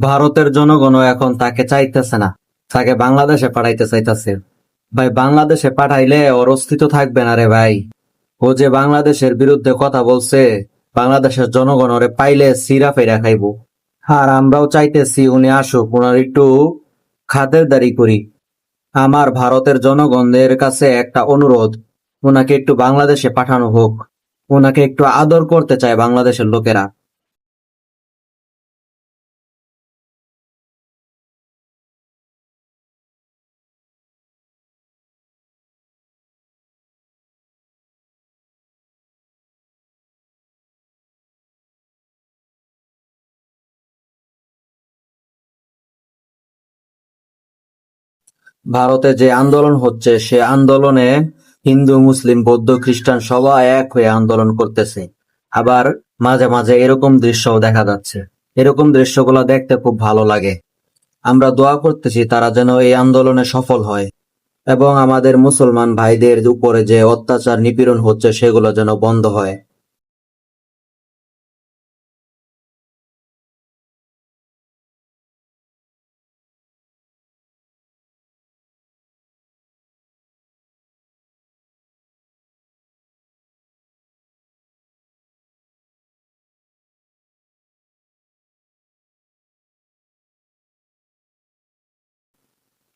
ভারতের জনগণও এখন তাকে চাইতেছে না, তাকে বাংলাদেশে পাঠাইতে চাইতেছে। ভাই, বাংলাদেশে পাঠাইলে ওর অস্তিত্ব থাকবে না রে ভাই। ও যে বাংলাদেশের বিরুদ্ধে কথা বলছে, বাংলাদেশের জনগণ ওরে পাইলে সিরা ফেরা খাইবো। আর আমরাও চাইতেছি উনি আসুক, ওনার একটু খাতিরদারি করি। আমার ভারতের জনগণদের কাছে একটা অনুরোধ, ওনাকে একটু বাংলাদেশে পাঠানো হোক। ওনাকে একটু আদর করতে চায় বাংলাদেশের লোকেরা। ভারতে যে আন্দোলন হচ্ছে সে আন্দোলনে হিন্দু, মুসলিম, বৌদ্ধ, খ্রিস্টান সবাই এক হয়ে আন্দোলন করতেছে। আবার মাঝে মাঝে এরকম দৃশ্যও দেখা যাচ্ছে। এরকম দৃশ্যগুলো দেখতে খুব ভালো লাগে। আমরা দোয়া করতেছি তারা যেন এই আন্দোলনে সফল হয় এবং আমাদের মুসলমান ভাইদের উপরে যে অত্যাচার নিপীড়ন হচ্ছে সেগুলো যেন বন্ধ হয়।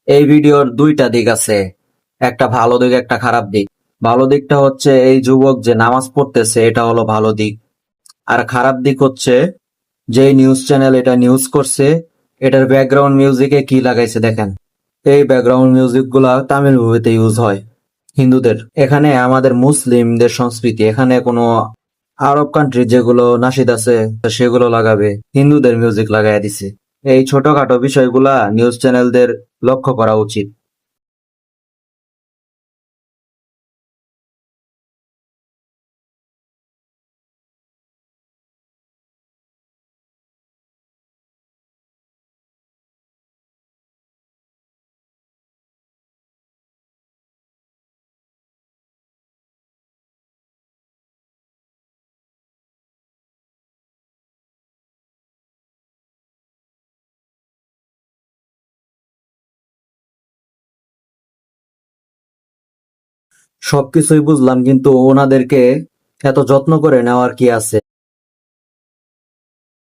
এই ভিডিওর দুইটা দিক আছে, একটা ভালো দিক একটা খারাপ দিক। ভালো দিকটা হচ্ছে এই যুবক যে নামাজ পড়তেছে, এটা হলো ভালো দিক। আর খারাপ দিক হচ্ছে যে নিউজ চ্যানেল এটা নিউজ করছে, এটার ব্যাকগ্রাউন্ড মিউজিকে কি লাগাইছে দেখেন। এই ব্যাকগ্রাউন্ড মিউজিক গুলা তামিল মুভিতে ইউজ হয় হিন্দুদের। এখানে আমাদের মুসলিমদের সংস্কৃতি, এখানে কোনো আরব কান্ট্রি যেগুলো নাশিদ আছে সেগুলো লাগাবে, হিন্দুদের মিউজিক লাগাইয়া দিছে। এই ছোটখাটো বিষয়গুলা নিউজ চ্যানেলদের লক্ষ্য করা উচিত। সবকিছুই বুঝলাম, কিন্তু ওনাদেরকে এত যত্ন করে নেওয়ার কি আছে?